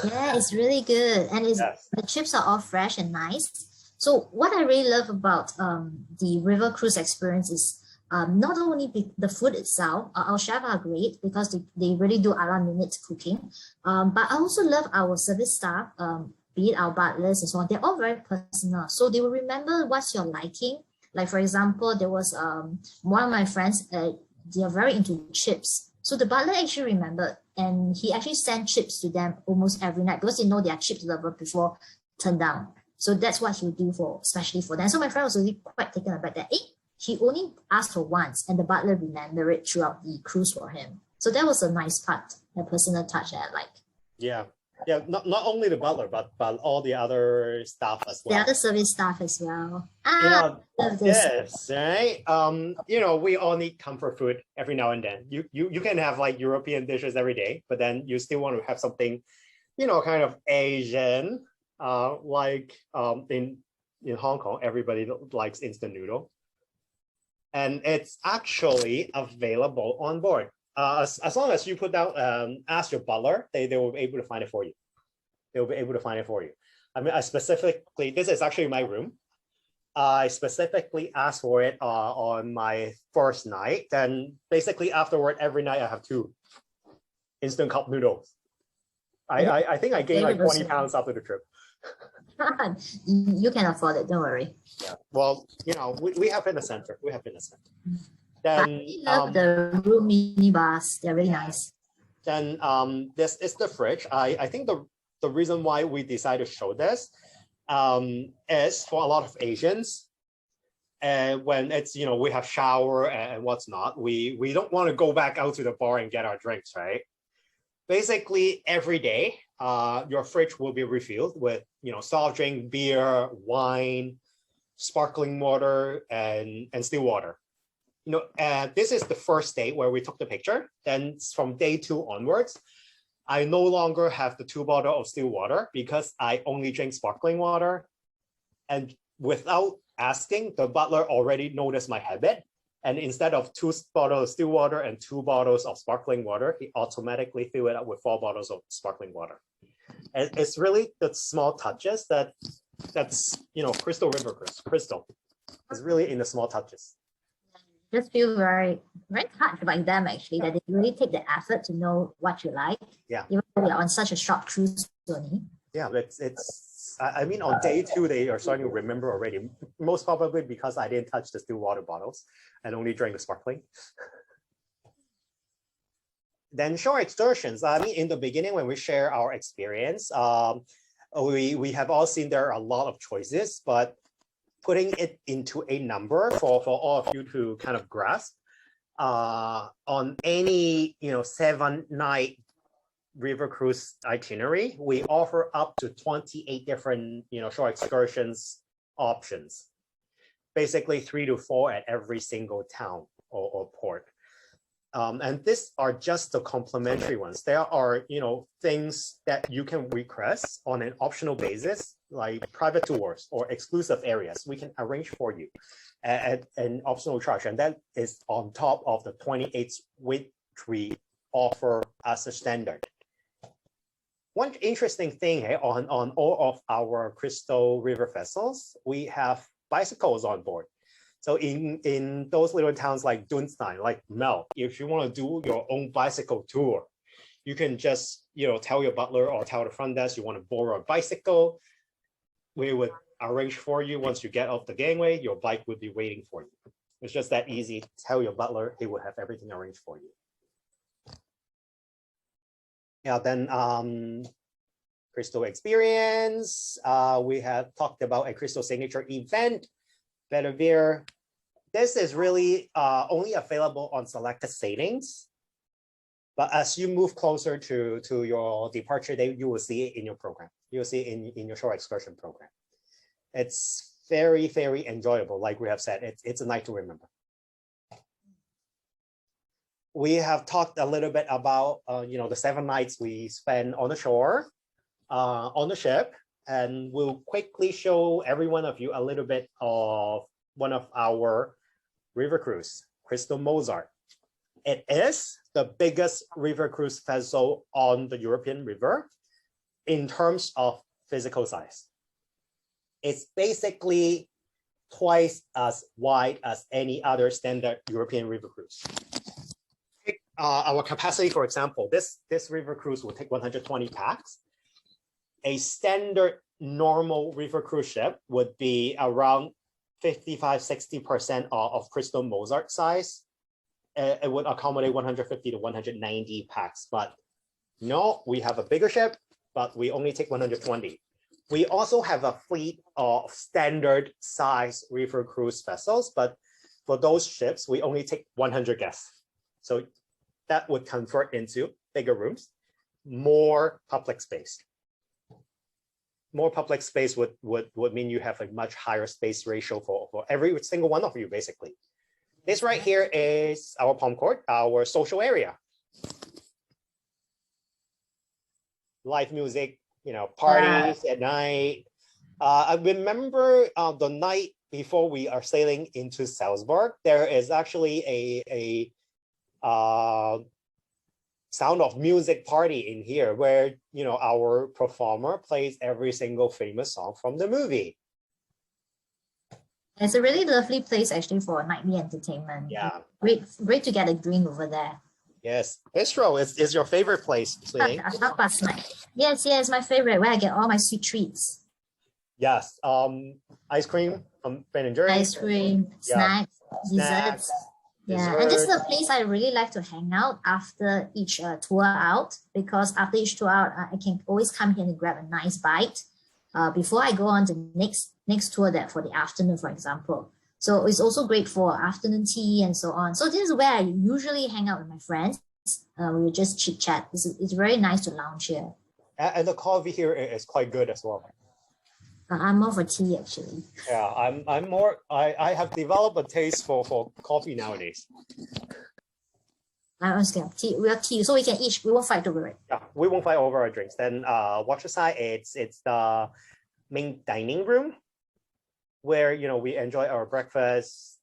Yeah, it's really good. And the chips are all fresh and nice. So what I really love about the river cruise experience is not only the food itself, our chefs are great because they really do a la minute cooking, but I also love our service staff, be it our butlers and so on. They're all very personal. So they will remember what's your liking. Like, for example, there was one of my friends, they are very into chips. So the butler actually remembered, and he actually sent chips to them almost every night because they know they are chips lover before turned down. So that's what he would do especially for them. So my friend was really quite taken aback that, he only asked for once, and the butler remembered it throughout the cruise for him. So that was a nice part, a personal touch that I like. Yeah. Yeah, not only the butler, but all the other staff as well. The other service staff as well. Yes, right. We all need comfort food every now and then. You can have like European dishes every day, but then you still want to have something, kind of Asian. Like in Hong Kong, everybody likes instant noodle. And it's actually available on board. As long as you put down, ask your butler, they will be able to find it for you. They will be able to find it for you. I mean, this is actually my room. I specifically asked for it on my first night. Then basically afterward, every night I have 2 instant cup noodles. I think I gained like 20 pounds after the trip. You can afford it, don't worry. Yeah. Well, we have in the center. Then I love the room mini bars. They're really nice. Then this is the fridge. I think the reason why we decided to show this is for a lot of Asians. And when it's, we have shower and what's not, we don't want to go back out to the bar and get our drinks, right? Basically, every day, your fridge will be refilled with, soft drink, beer, wine, sparkling water, and still water. This is the first day where we took the picture. Then from day 2 onwards, I no longer have the 2 bottles of still water because I only drink sparkling water. And without asking, the butler already noticed my habit. And instead of 2 bottles of still water and 2 bottles of sparkling water, he automatically filled it up with 4 bottles of sparkling water. And it's really the small touches that's Crystal River Cruise. Crystal is really in the small touches. Just feel very, very touched by them actually, that they really take the effort to know what you like. Yeah. Even though you're on such a short cruise journey. Yeah, it's I mean, on day 2, they are starting to remember already. Most probably because I didn't touch the still water bottles and only drank the sparkling. Then shore excursions. I mean, in the beginning, when we share our experience, we have all seen there are a lot of choices, but putting it into a number for all of you to kind of grasp, on any 7-night river cruise itinerary, we offer up to 28 different shore excursions options, basically 3 to 4 at every single town or port. And these are just the complimentary ones. There are things that you can request on an optional basis, like private tours or exclusive areas. We can arrange for you at an optional charge, and that is on top of the 28 which we offer as a standard. One interesting thing on all of our Crystal River vessels, we have bicycles on board. So in those little towns like Dunstein, like Mel, if you want to do your own bicycle tour, you can just tell your butler or tell the front desk you want to borrow a bicycle. We would arrange for you. Once you get off the gangway, your bike would be waiting for you. It's just that easy. Tell your butler, he would have everything arranged for you. Yeah, then Crystal experience. We have talked about a Crystal signature event. Belvedere. This is really only available on selected sailings. But as you move closer to your departure date, you will see it in your program. You'll see it in your shore excursion program. It's very, very enjoyable. Like we have said, it's a night to remember. We have talked a little bit about the 7 nights we spend on the shore, on the ship, and we'll quickly show every one of you a little bit of one of our river cruise, Crystal Mozart. It is the biggest river cruise vessel on the European river in terms of physical size. It's basically twice as wide as any other standard European river cruise. Our capacity, for example, this river cruise will take 120 pax. A standard normal river cruise ship would be around 55–60% of Crystal Mozart size. It would accommodate 150 to 190 pax, but no, we have a bigger ship, but we only take 120. We also have a fleet of standard size river cruise vessels, but for those ships, we only take 100 guests. So that would convert into bigger rooms, more public space. More public space would mean you have a much higher space ratio for every single one of you, basically. This right here is our palm court, our social area. Live music, parties at night. I remember the night before we are sailing into Salzburg, there is actually a Sound of Music party in here where our performer plays every single famous song from the movie. It's a really lovely place actually for nightly entertainment. Yeah. Great to get a drink over there. Yes. Bistro is your favorite place, Celine? Yes, my favorite, where I get all my sweet treats. Yes. Ice cream from Ben & Jerry's. Ice cream, snacks, desserts. Yeah, and this is a place I really like to hang out after each tour out, because after each tour out, I can always come here and grab a nice bite before I go on to next tour there for the afternoon, for example. So it's also great for afternoon tea and so on. So this is where I usually hang out with my friends. We will just chit chat. It's very nice to lounge here. And the coffee here is quite good as well. I'm more for tea actually. Yeah, I'm more. I have developed a taste for coffee nowadays. I understand. Tea. We have tea, so we can each. We won't fight over it. Yeah, we won't fight over our drinks. Then watch the side. It's the main dining room, where we enjoy our breakfast,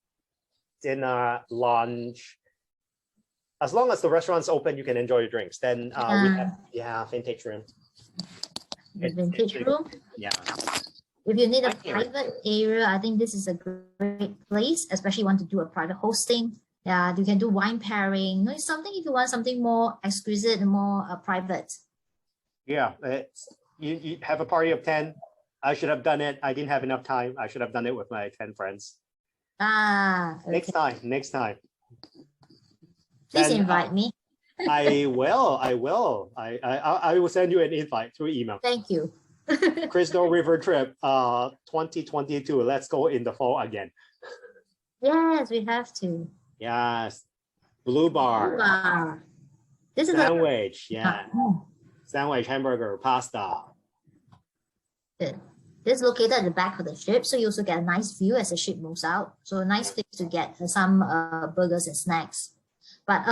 dinner, lunch. As long as the restaurant's open, you can enjoy your drinks. Then we have vintage room. The vintage room. Yeah. If you need a private area, I think this is a great place, especially if you want to do a private hosting. Yeah, you can do wine pairing. It's something if you want something more exquisite and more private. Yeah, you have a party of 10, I should have done it. I didn't have enough time. I should have done it with my 10 friends. Ah, okay. Next time. Please Then, invite me. I will. I will send you an invite through email. Thank you. Crystal River trip 2022. Let's go in the fall again. Yes, we have to. Yes. Blue bar. Wow. This is Sandwich. Yeah. Oh, Sandwich, hamburger, pasta. good. This is located at the back of the ship, so you also get a nice view as the ship moves out. So a nice place to get some burgers and snacks. But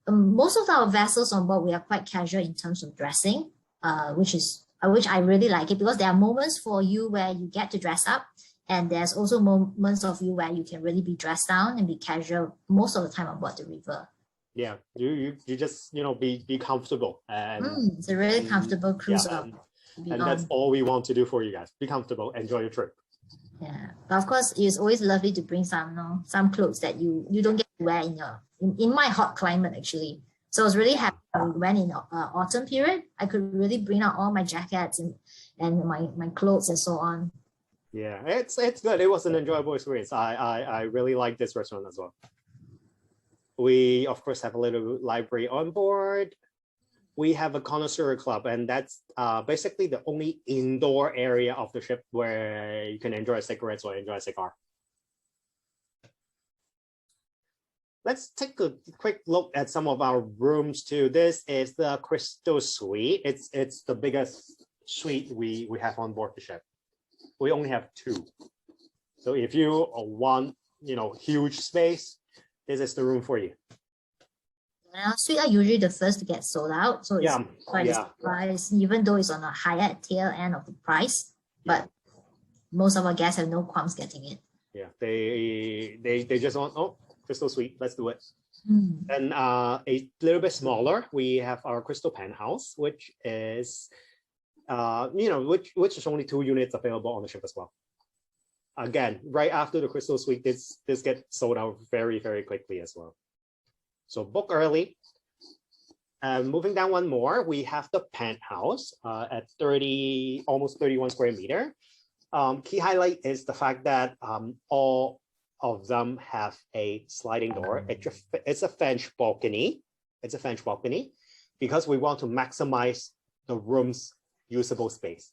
most of our vessels on board, we are quite casual in terms of dressing, which I really like it, because there are moments for you where you get to dress up, and there's also moments of you where you can really be dressed down and be casual most of the time on board the river. Yeah, you just be comfortable, and it's a really comfortable cruise. Yeah, and that's all we want to do for you guys. Be comfortable, enjoy your trip. Yeah, but of course, it's always lovely to bring some clothes that you don't get to wear in my hot climate actually. So I was really happy when we went in autumn period. I could really bring out all my jackets and my clothes and so on. Yeah, it's good. It was an enjoyable experience. I really like this restaurant as well. We of course have a little library on board. We have a connoisseur club, and that's basically the only indoor area of the ship where you can enjoy cigarettes or enjoy a cigar. Let's take a quick look at some of our rooms too. This is the Crystal Suite. It's the biggest suite we have on board the ship. We only have 2. So if you want, huge space, this is the room for you. Suites are usually the first to get sold out, so it's quite a surprise, even though it's on a higher tail end of the price. But most of our guests have no qualms getting it. Yeah, they just want, Crystal Suite, let's do it. And a little bit smaller, we have our Crystal Penthouse, which is which is only 2 units available on the ship as well. Again, right after the Crystal Suite, this gets sold out very, very quickly as well. So book early. Moving down one more, we have the Penthouse at almost 31 square meter. Key highlight is the fact that all of them have a sliding door. It's a French balcony. It's a French balcony because we want to maximize the room's usable space.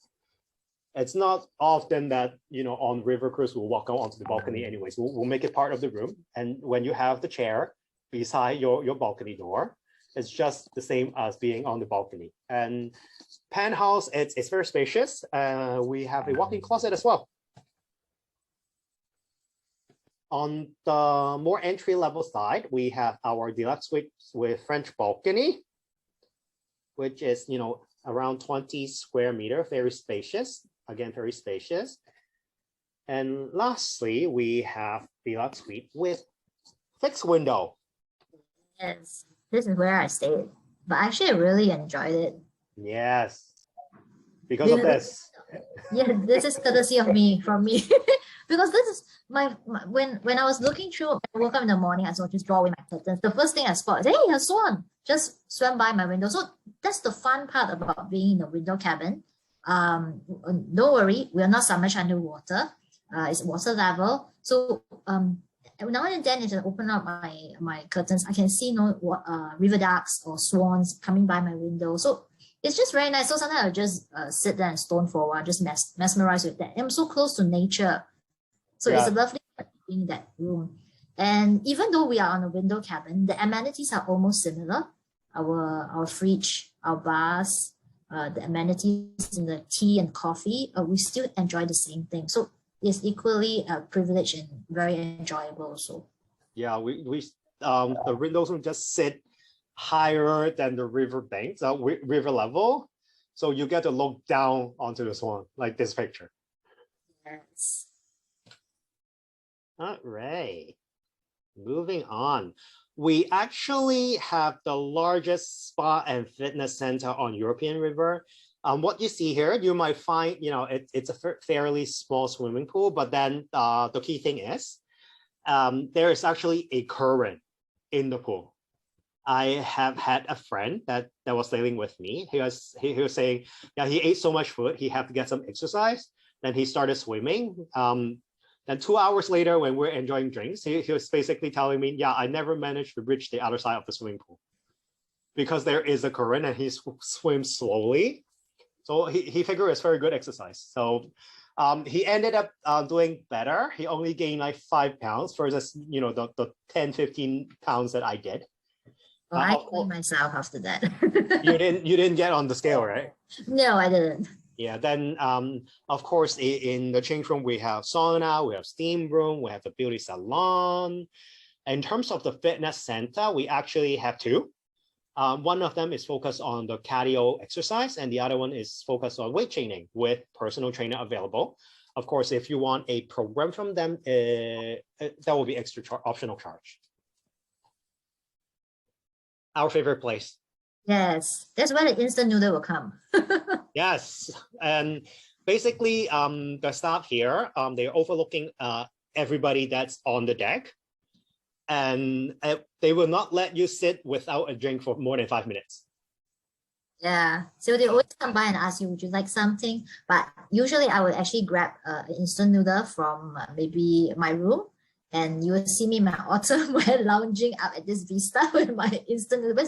It's not often that on river cruise we'll walk out onto the balcony anyways. We'll make it part of the room, and when you have the chair beside your balcony door, it's just the same as being on the balcony. And Penthouse, it's very spacious. We have a walk-in closet as well. On the more entry-level side, we have our deluxe suite with French balcony, which is around 20 square meter, very spacious. Again, very spacious. And lastly, we have deluxe suite with fixed window. Yes, this is where I stayed, but actually I really enjoyed it. Yes, because of this. Yeah, this is courtesy of me, from me. Because this is when I was looking through, I woke up in the morning, I saw just draw away my curtains. The first thing I spotted, hey, a swan just swam by my window. So that's the fun part about being in the window cabin. Don't worry, we are not submerged underwater. It's water level. So now and then, as I open up my curtains, I can see river ducks or swans coming by my window. So it's just very nice. So sometimes I'll just sit there and stone for a while, just mesmerized with that. I'm so close to nature. So it's a lovely being in that room. And even though we are on a window cabin, the amenities are almost similar. Our fridge, our bars, the amenities in the tea and coffee, we still enjoy the same thing. So it's equally privileged and very enjoyable also. Yeah, the windows will just sit higher than the river banks, river level. So you get to look down onto the swan, like this picture. Yes. All right. Moving on. We actually have the largest spa and fitness center on European River. What you see here, you might find, it's a fairly small swimming pool, but then the key thing is there is actually a current in the pool. I have had a friend that was sailing with me. He was saying, yeah, he ate so much food, he had to get some exercise. Then he started swimming. Then 2 hours later, when we're enjoying drinks, he was basically telling me, yeah, I never managed to reach the other side of the swimming pool because there is a current and he swims slowly. So he figured it's very good exercise. So he ended up doing better. He only gained like 5 pounds versus, the 10, 15 pounds that I did. Well, I weighed myself after that. you didn't get on the scale, right? No, I didn't. Yeah, then of course in the change room we have sauna, we have steam room, we have the beauty salon. In terms of the fitness center, we actually have two. One of them is focused on the cardio exercise, and the other one is focused on weight training with personal trainer available. Of course, if you want a program from them, that will be extra optional charge. Our favorite place. Yes, that's where the instant noodle will come. Yes, and basically the staff here, they're overlooking everybody that's on the deck, and they will not let you sit without a drink for more than 5 minutes. Yeah, so they always come by and ask you, would you like something? But usually I would actually grab an instant noodle from maybe my room, and you will see me in my autumn wear lounging up at this vista with my instant noodle.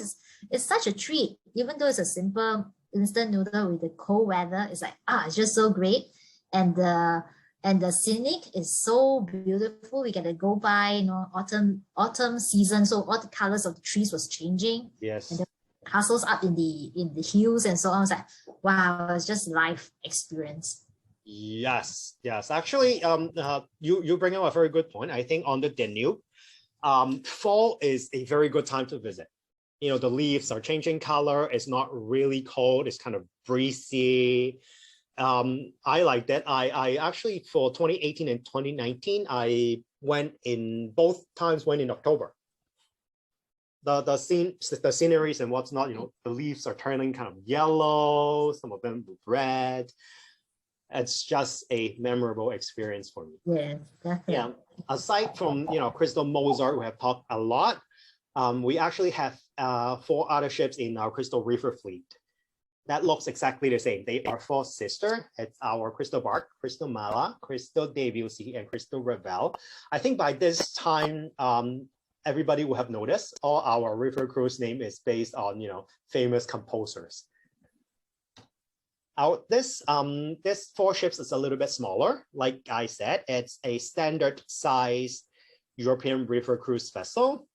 It's such a treat, even though it's a simple instant noodle with the cold weather. It's like, it's just so great. And the scenic is so beautiful. We get to go by, autumn season. So all the colors of the trees was changing. Yes. And the castles up in the hills and so on. I was like, wow, it's just life experience. Yes. Actually, you bring up a very good point. I think on the Danube, fall is a very good time to visit. The leaves are changing color. It's not really cold. It's kind of breezy. I like that. I actually, for 2018 and 2019, I went in both times. Went in October. The sceneries and what's not. The leaves are turning kind of yellow. Some of them red. It's just a memorable experience for me. Yeah, definitely. Yeah. Aside from Crystal Mozart, we have talked a lot. We actually have 4 other ships in our Crystal River fleet that looks exactly the same. They are 4 sisters. It's our Crystal Bark, Crystal Mala, Crystal Debussy, and Crystal Revel. I think by this time, everybody will have noticed all our river cruise name is based on famous composers. This 4 ships is a little bit smaller. Like I said, it's a standard size European river cruise vessel.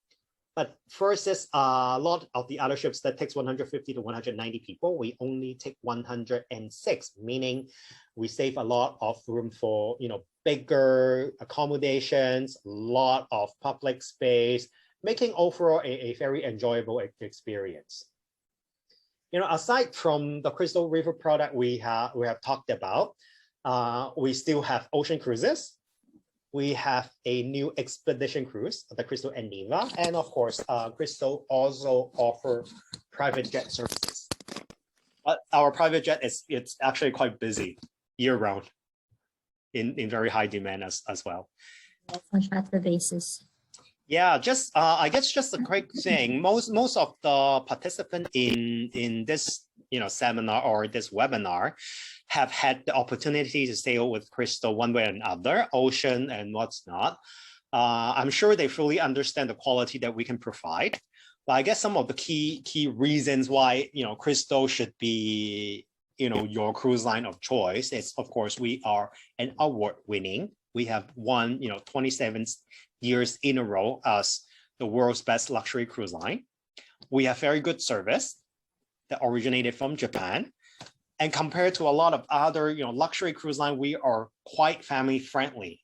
But versus a lot of the other ships that takes 150 to 190 people, we only take 106, meaning we save a lot of room for bigger accommodations, a lot of public space, making overall a very enjoyable experience. Aside from the Crystal River product we have talked about, we still have ocean cruises. We have a new expedition cruise, the Crystal Endiva, and of course, Crystal also offer private jet services. But our private jet it's actually quite busy year round, in very high demand as well. On charter basis. Yeah, I guess just a quick thing. Most of the participants in this seminar or this webinar have had the opportunity to sail with Crystal one way or another, ocean and what's not. I'm sure they fully understand the quality that we can provide. But I guess some of the key reasons why Crystal should be your cruise line of choice is, of course, we are an award winning. We have won 27 years in a row as the world's best luxury cruise line. We have very good service that originated from Japan. And compared to a lot of other luxury cruise line, we are quite family friendly.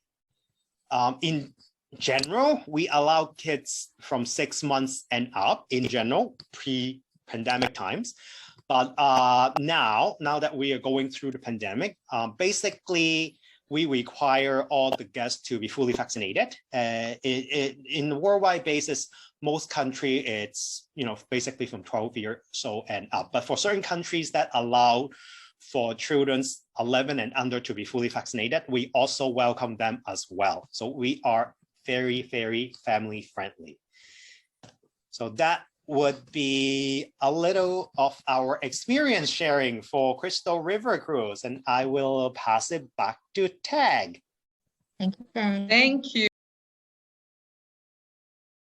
In general, we allow kids from 6 months and up in general, pre-pandemic times. But now that we are going through the pandemic, basically, we require all the guests to be fully vaccinated. In the worldwide basis, most countries, it's basically from 12 years old and up. But for certain countries that allow for children 11 and under to be fully vaccinated, we also welcome them as well. So we are very, very family friendly. So that would be a little of our experience sharing for Crystal River Cruise, and I will pass it back to Tag. Thank you, Tang. Thank you.